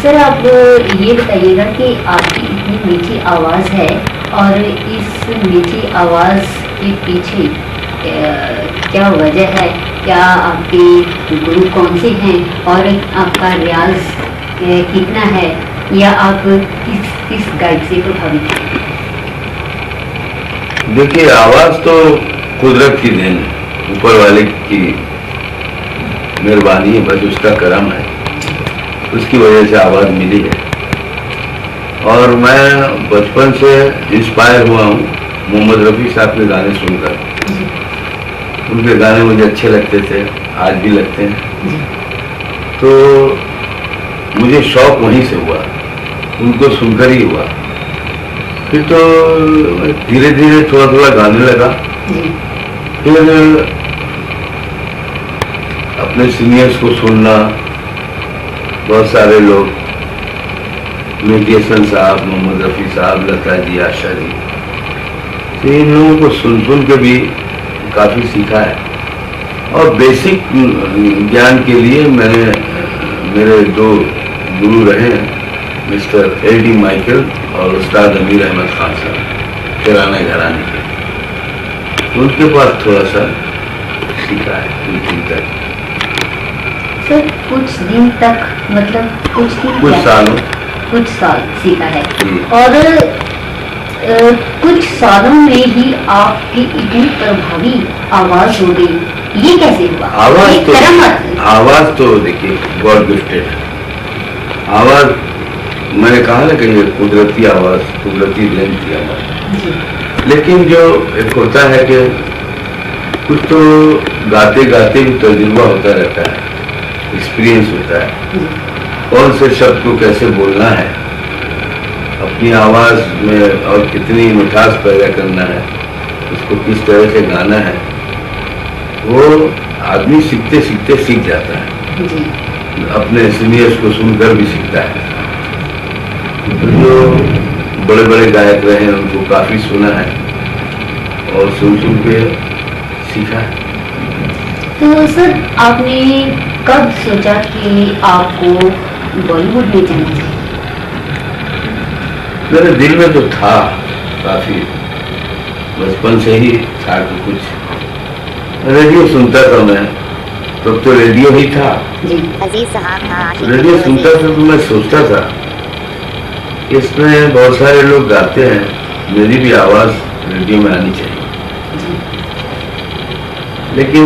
Sir आप ये बताइएगा कि आपकी इतनी मीठी आवाज़ है और इस मीठी आवाज़ के पीछे क्या वजह है, क्या आपके गुरु कौन से हैं और आपका रियाज कितना है, या आप किस गायक से प्रभावित हैं? देखिए, आवाज़ तो कुदरत की देन है, ऊपर वाले की मेहरबानी है, बस उसका करम है, उसकी वजह से आवाज़ मिली है। और मैं बचपन से इंस्पायर हुआ हूँ मोहम्मद रफ़ी साहब के गाने सुनकर। उनके गाने मुझे अच्छे लगते थे, आज भी लगते हैं। तो मुझे शौक वहीं से हुआ, उनको सुनकर ही हुआ। फिर तो धीरे धीरे थोड़ा थोड़ा गाने लगा। फिर अपने सीनियर्स को सुनना, बहुत सारे लोग, मेहदी हसन साहब, मोहम्मद रफ़ी साहब, लता जी, आशा जी, तो इन लोगों को सुन सुन के भी काफ़ी सीखा है। और बेसिक ज्ञान के लिए मेरे दो गुरु रहे हैं, मिस्टर एल.डी. माइकल और उस्ताद अमीर अहमद खान साहब, किराना घराने के। उनके पास थोड़ा सा सीखा है कुछ दिन तक। सर कुछ दिन तक मतलब कुछ साल सीखा है, और कुछ सालों में ही आपकी इतनी प्रभावी आवाज हो गई, ये कैसे हुआ? आवाज तो देखिए गॉड गिफ्टेड है। आवाज मैंने कहा ना कि ये कुदरती आवाज, कुदरती देन की आवाज। लेकिन जो एक होता है कि कुछ तो गाते गाते भी तजुर्बा होता रहता है, एक्सपीरियंस होता है, कौन से शब्द को कैसे बोलना है, अपनी आवाज़ में और कितनी मिठास पैदा करना है, उसको किस तरह से गाना है, वो आदमी सीखते सीखते सीख जाता है। अपने सीनियर्स को सुनकर भी सीखता है। तो जो बड़े बड़े गायक रहे हैं उनको काफ़ी सुना है और सुन के सीखा है। तो सर आपने कब सोचा कि आपको बॉलीवुड में जाना चाहिए? मेरे दिल में तो था काफ़ी, बचपन से ही था कि कुछ रेडियो सुनता था मैं, तब तो रेडियो ही था। रेडियो सुनता था तो मैं सोचता था इसमें बहुत सारे लोग गाते हैं, मेरी भी आवाज़ रेडियो में आनी चाहिए। लेकिन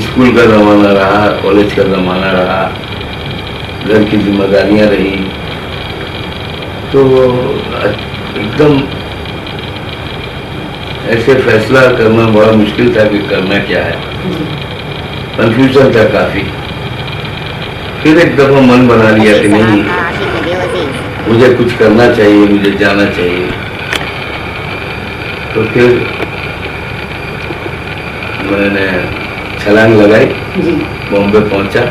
स्कूल का ज़माना रहा, कॉलेज का ज़माना रहा, घर की जिम्मेदारियां रही, तो एकदम ऐसे फैसला करना बड़ा मुश्किल था कि करना क्या है। कंफ्यूजन था काफ़ी। फिर एक दफ़ा मन बना लिया कि नहीं, मुझे कुछ करना चाहिए, मुझे जाना चाहिए। तो फिर मैंने छलांग लगाई, बॉम्बे पहुंचा।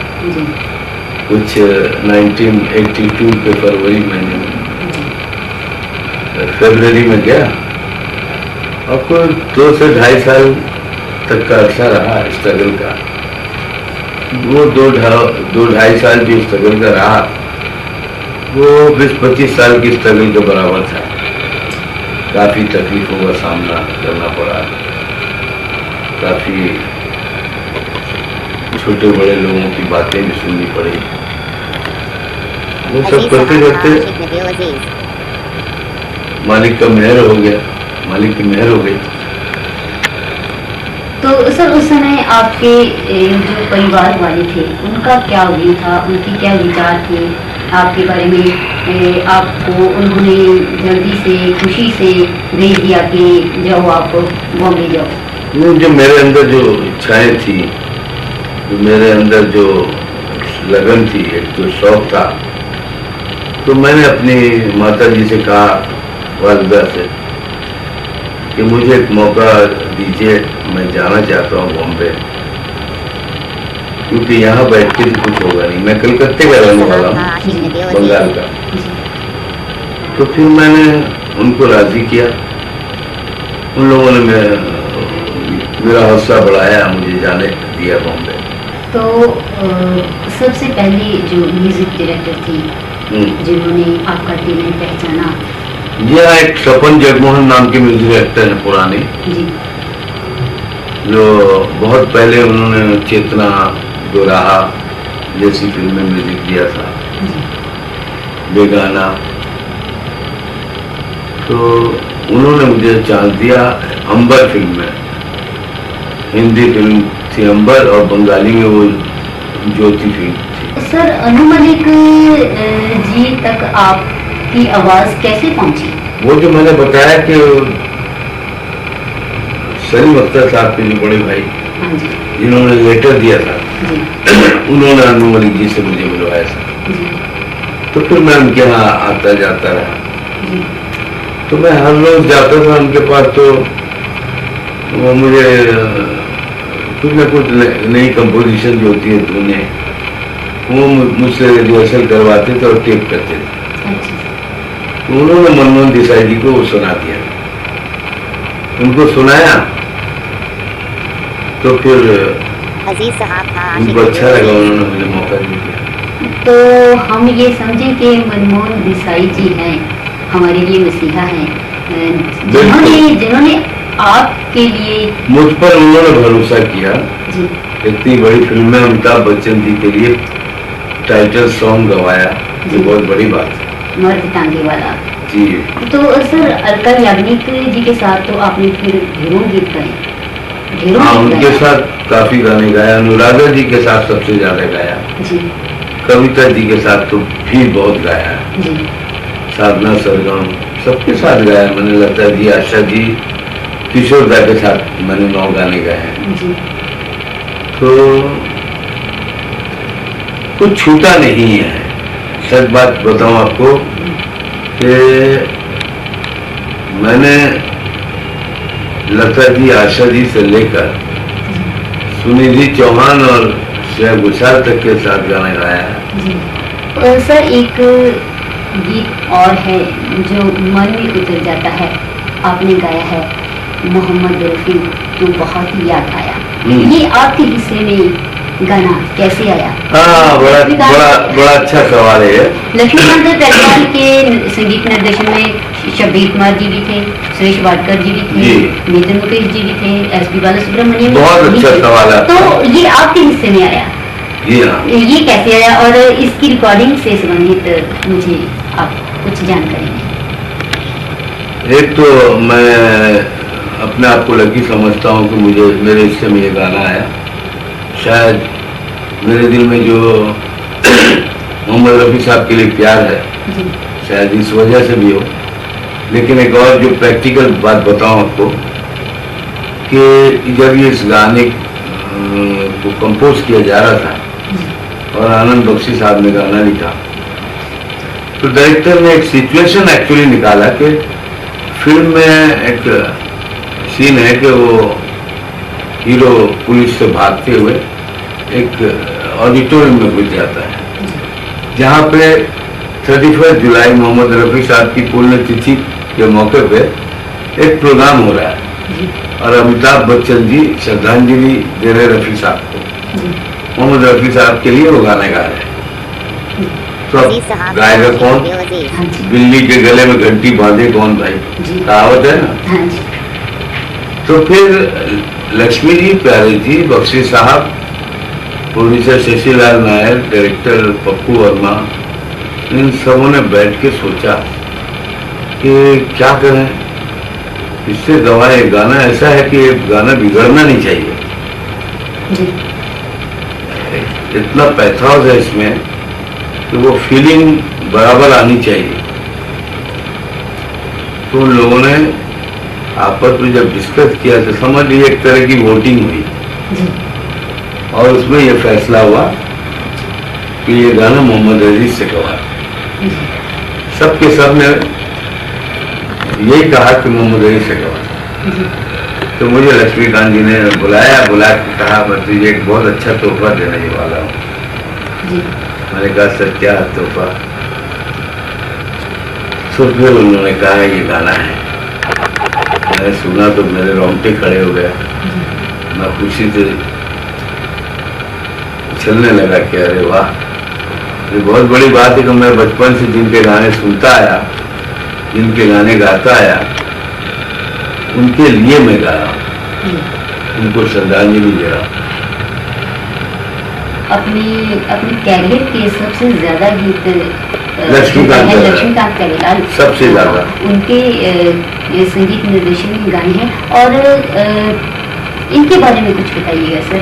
कुछ 1982 के फरवरी महीने में, फरवरी में गया, और कोई 2 से 2.5 साल तक का अर्सा रहा स्ट्रगल का। वो 2-2.5 साल जो स्ट्रगल का रहा, वो 20-25 साल की स्ट्रगल के बराबर था। काफ़ी तकलीफों का सामना करना पड़ा, काफ़ी छोटे बड़े लोगों की बातें भी सुननी पड़ी। वो सब करते करते मालिक का मेहर हो गया, मालिक की मेहर हो गई। तो सर उस समय आपके जो परिवार वाले थे उनका क्या व्यू था, उनके क्या विचार थे आपके बारे में? आपको उन्होंने जल्दी से खुशी से भेज दिया कि जाओ आप बॉम्बे जाओ? जो मेरे अंदर जो इच्छाएं थी, जो मेरे अंदर जो लगन थी, एक जो शौक था, तो मैंने अपनी माता जी से कहा, वालिदा से, कि मुझे एक मौका दीजिए, मैं जाना चाहता हूँ बॉम्बे, क्योंकि यहाँ बैठ के भी कुछ होगा नहीं। मैं कलकत्ते का रहने वाला हूँ, बंगाल का। तो फिर मैंने उनको राज़ी किया। उन लोगों ने मेरा हौसला बढ़ाया, मुझे जाने दिया बॉम्बे। तो सबसे पहले जो म्यूजिक डायरेक्टर थी जिन्होंने आपका टैलेंट पहचाना? यह एक सपन जगमोहन नाम के म्यूजिक डायरेक्टर हैं पुराने जी, जो बहुत पहले उन्होंने चेतना, दोराहा जैसी फिल्म में म्यूजिक दिया था, बेगाना। तो उन्होंने मुझे चांस दिया अंबर फिल्म में। हिंदी फिल्म थी अंबर और बंगाली में वो ज्योति फिल्म थी। सर, अनु मलिक जी तक आपकी आवाज कैसे पहुंची? वो जो मैंने बताया कि सलीम अख्तर साहब के जो बड़े भाई जिन्होंने लेटर दिया था, उन्होंने अनु मलिक जी से मुझे मिलवाया था। तो फिर मैं उनके यहाँ आता जाता रहा। तो मैं हर रोज जाता था उनके पास। तो वो मुझे कुछ न कुछ नई कंपोजिशन जो होती है धुनें, वो मुझसे रिहर्सल करवाते थे और टेप करते थे। तो उन्होंने मनमोहन देसाई जी को वो सुना दिया। उनको सुनाया तो फिर उनको अच्छा लगा, उन्होंने मुझे मौका दिया। तो हम ये समझें कि मनमोहन देसाई जी हैं, हमारे लिए मसीहा हैं, जिन्होंने आपके लिए, मुझ पर उन्होंने भरोसा किया। इतनी बड़ी फिल्म में अमिताभ बच्चन जी के लिए टाइटल सॉन्ग गवाया, ये बहुत बड़ी बात है। मर्द टांगे वाला जी। तो सर, अलका याग्निक जी के साथ तो आपने फिर ढेरों गीत गाए? हाँ, उनके साथ काफी गाने गाया। अनुराधा जी के साथ सबसे ज्यादा गाया जी। कविता जी के साथ तो भी बहुत गाया जी। साधना सरगम सबके साथ गाया मैंने। लता जी, आशा जी, किशोर दा के साथ मैंने 9 गाने गाए हैं। तो कुछ छूटा नहीं है। सच बात बताऊं आपको कि मैंने लता जी, आशा जी से लेकर सुनिधि चौहान और श्रेया घोषाल तक के साथ गाना गाया है। सर, एक गीत और है जो मन में उतर जाता है, आपने गाया है मोहम्मद रफी तो बहुत ही याद आया। ये आपके हिस्से में गाना कैसे आया? हाँ, बड़ा अच्छा सवाल है। लक्ष्मीकांत तलवार के संगीत निर्देशन में शब्बीर कुमार जी भी थे, सुरेश वाडकर जी भी थे, मिथुन मुकेश जी भी थे, एसपी बालासुब्रमण्यम। बहुत अच्छा सवाल है। तो ये आपके हिस्से में आया? जी हाँ। ये कैसे आया और इसकी रिकॉर्डिंग से संबंधित मुझे आप कुछ जानकारी दें। एक तो मैं अपने आप को लकी समझता हूँ कि मुझे मेरे हिस्से में ये गाना आया। शायद मेरे दिल में जो मोहम्मद रफी साहब के लिए प्यार है, शायद इस वजह से भी हो। लेकिन एक और जो प्रैक्टिकल बात बताऊं आपको कि जब ये इस गाने को कंपोज किया जा रहा था और आनंद बख्शी साहब ने गाना लिखा, तो डायरेक्टर ने एक सिचुएशन एक्चुअली निकाला कि फिल्म में एक सीन है कि वो हीरो पुलिस से भागते हुए एक ऑडिटोरियम में घुस जाता है, जहाँ पे 31 जुलाई मोहम्मद रफी साहब की पुण्यतिथि के मौके पे एक प्रोग्राम हो रहा है और अमिताभ बच्चन जी श्रद्धांजलि दे रहे रफी साहब को। मोहम्मद रफी साहब के लिए वो गाना गा रहे हैं। तो गाएगा कौन? बिल्ली के गले में घंटी बांधे कौन भाई, कहावत है ना। तो फिर लक्ष्मी जी, प्यारे जी, बख्शी साहब, प्रोड्यूसर शशिलाल नायर, डायरेक्टर पप्पू वर्मा, इन सबों ने बैठ के सोचा कि क्या करें, इससे गवाए। गाना ऐसा है कि गाना बिगड़ना नहीं चाहिए, इतना पैथोस है इसमें कि वो फीलिंग बराबर आनी चाहिए। तो उन लोगों ने आपस में जब डिस्कस किया तो समझ लीजिए एक तरह की वोटिंग हुई और उसमें यह फैसला हुआ कि ये गाना मोहम्मद अजीज से गवा। सबके सब ने यही कहा कि मोहम्मद अजीज से गवा। तो मुझे लक्ष्मीकांत जी ने बुला के कहा, मैं तुझे एक बहुत अच्छा तोहफा देने वाला हूँ। मैंने कहा, सर क्या तोहफा? तो फिर उन्होंने कहा ये गाना है। मैंने सुना तो मेरे रोंगटे खड़े हो गए। मैं खुशी से उछलने लगा कि अरे वाह, ये बहुत बड़ी बात है कि मैं बचपन से जिनके गाने सुनता आया, जिनके गाने गाता आया, उनके लिए मैं गा रहा हूँ, उनको श्रद्धांजलि दे रहा हूँ। अपनी कैरियर के सबसे ज्यादा गीत लक्ष्मीकांत करेलाल सबसे ज्यादा उनके संगीत निर्देशन में गाए हैं। और इनके बारे में कुछ बताइएगा सर,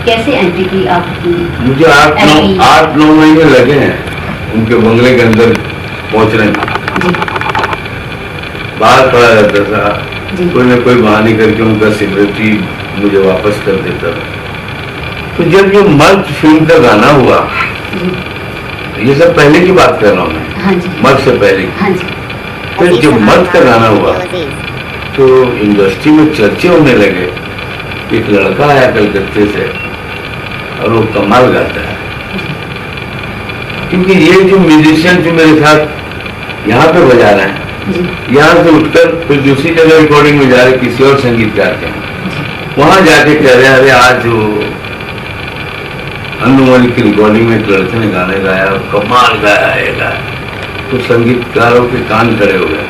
कैसे एंट्री की आपकी? मुझे 8-9 महीने लगे हैं उनके बंगले के अंदर पहुंचने में। बाहर खड़ा रहता था, कोई न कोई बहाने करके उनका सिक्योरिटी मुझे वापस कर देता था। तो जब ये मर्द फिल्म का गाना हुआ, ये सब पहले की बात कर रहा हूँ मैं, मर्द से पहले। फिर जब मर्द का गाना हुआ तो इंडस्ट्री में चर्चे होने लगे। एक लड़का आया कलकत्ते से और वो कमाल गाता है, क्योंकि ये जो म्यूजिशियन जो मेरे साथ यहाँ पे बजा रहे हैं, यहाँ से उठकर फिर दूसरी जगह रिकॉर्डिंग में जा रहे किसी और संगीतकार के, वहां जाके कह रहे अरे आज वो अनुमोल की रिकॉर्डिंग में एक लड़के ने गाने गाया, कमाल गाया। तो संगीतकारों के कान खड़े हो गए,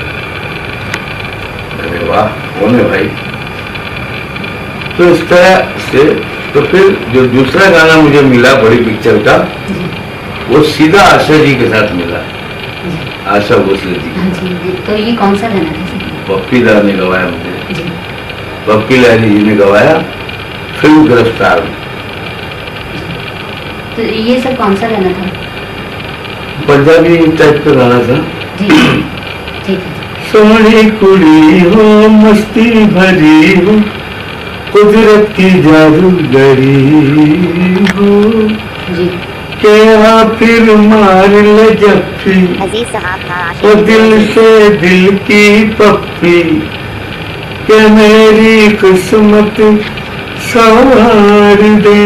अरे वाह कौन है भाई। तो इस तरह से तो फिर जो दूसरा गाना मुझे मिला बड़ी पिक्चर का, वो सीधा आशा जी के साथ मिला, आशा भोसले जी। तो ये कौन सा गाना था? पप्पी दा ने गवाया मुझे, पप्पी लहरी जी ने गवाया फिल्म गिरफ्तार में। तो ये सब कौन सा गाना था? पंजाबी टाइप का गाना था। ठीक है। सोनी कुड़ी हो मस्ती भरी हो, कुदरत की जादूगरी हो, क्या फिर मार ले जफ्फी ओ दिल से दिल की पप्पी, के मेरी किस्मत सवार दे।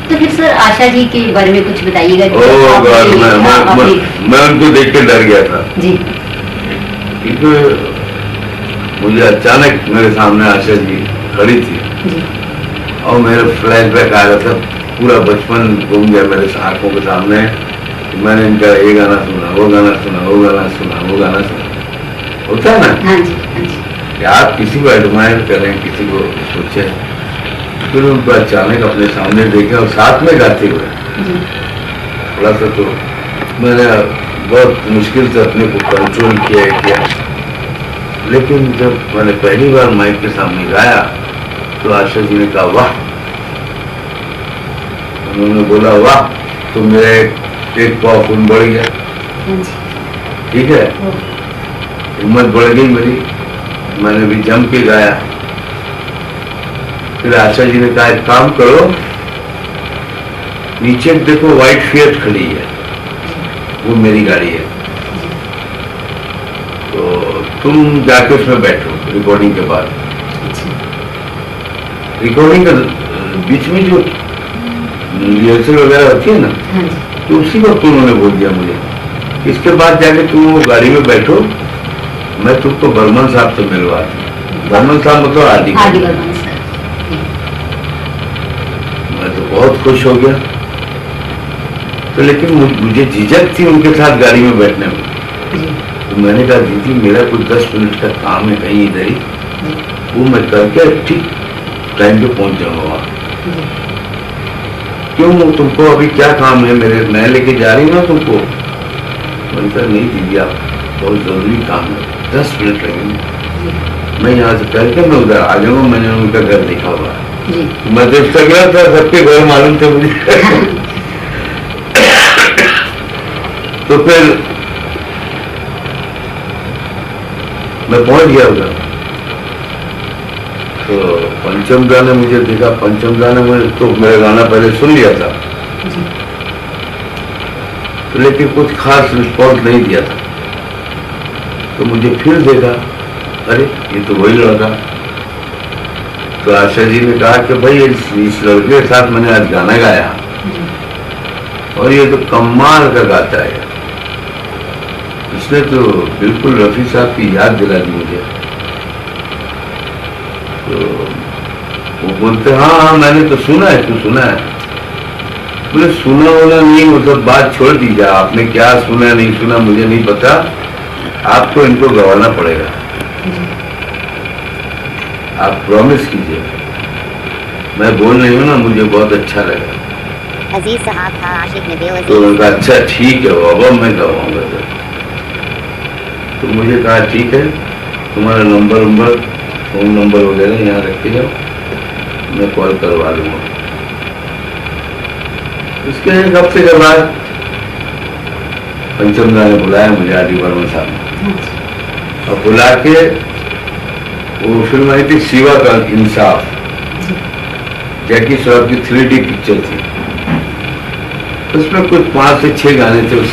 तो फिर सर आशा जी के बारे में कुछ बताइएगा। मैं उनको देख के डर गया था जी, क्योंकि मुझे अचानक मेरे सामने आशा जी खड़ी थी जी। और मेरे फ्लैशबैक आ रहा था, पूरा बचपन घूम गया मेरे आंखों के सामने। मैंने इनका ये गाना सुना, वो गाना सुना, वो गाना सुना, वो गाना सुना, होता है ना। हाँ जी, हाँ जी। कि आप किसी को एडमायर करें, किसी को सोचे, फिर उनको अचानक अपने सामने देखे और साथ में गाते हुए थोड़ा सा तो मैंने बहुत मुश्किल से अपने को कंट्रोल किया। लेकिन जब मैंने पहली बार माइक के सामने गाया तो आशा जी ने कहा वाह, उन्होंने बोला वाह, तो मेरा एक पाव खून बढ़ गया। ठीक है, हिम्मत बढ़ गई मेरी, मैंने भी जम के गाया। फिर आशा जी ने कहा एक काम करो, नीचे देखो व्हाइट फिएट खड़ी है, वो मेरी गाड़ी है, तो तुम जाके उसमें बैठो रिकॉर्डिंग के बाद। रिकॉर्डिंग के बीच में जो रिहर्सल वगैरह होती है ना, तो उसी वक्त उन्होंने बोल दिया मुझे, इसके बाद जाके तुम वो गाड़ी में बैठो, मैं तुमको बर्मन साहब से मिलवा दूं। बर्मन साहब मतलब आदि बर्मन साहब। मैं तो बहुत खुश हो गया। तो लेकिन मुझे झिझक थी उनके साथ गाड़ी में बैठने में। तो मैंने कहा दीदी मेरा कुछ 10 मिनट का काम है कहीं इधर ही, वो मैं करके ठीक टाइम पे पहुंच जाऊंगा वहां। क्यों, तुमको अभी क्या काम है? मैं लेके जा रही हूँ ना तुमको। मैंने कहा नहीं दीदी, आप बहुत जरूरी काम है, 10 मिनट लगेंगे, मैं यहाँ से करके मैं उधर आ जाऊंगा। मैंने उनका घर देखा हुआ, मैं देख गया था, सबके घर मालूम थे मुझे। तो फिर मैं पहुंच गया उधर। तो पंचम दा ने मुझे देखा, पंचम दा ने मुझे तो मेरा गाना पहले सुन लिया था, तो लेकिन कुछ खास रिस्पॉन्स नहीं दिया था। तो मुझे फिर देखा, अरे ये तो वही लड़का। तो आशा जी ने कहा कि भाई इस लड़के के साथ मैंने आज गाना गाया और ये तो कमाल का गाता है, इसने तो बिल्कुल रफी साहब की याद दिला दी मुझे। तो वो बोलते हाँ हाँ मैंने तो सुना है, तू सुना है। बोले सुना होना नहीं, वो सब बात छोड़ दीजिए, आपने क्या सुना नहीं सुना मुझे नहीं पता, आपको इनको गवाना पड़ेगा। आप प्रॉमिस कीजिए। मैं बोल रही हूँ ना, मुझे बहुत अच्छा लगा। अजीज साहब था आशिक नबील तो अजीज। उनका अच्छा ठीक है बाबा, मैं गवाऊंगा सर। तो मुझे कहा ठीक है, तुम्हारा नंबर फोन नंबर वगैरह यहाँ रखे जाओ, मैं कॉल करवा लूंगा। उसके एक हफ्ते के बाद पंचमदा ने बुलाया मुझे आर डी बर्मन साहब, और बुला के वो फिल्म आई थी शिवा का इंसाफ, जैकी श्रॉफ की 3D पिक्चर थी। उसमें कुछ 5 से 6 गाने थे।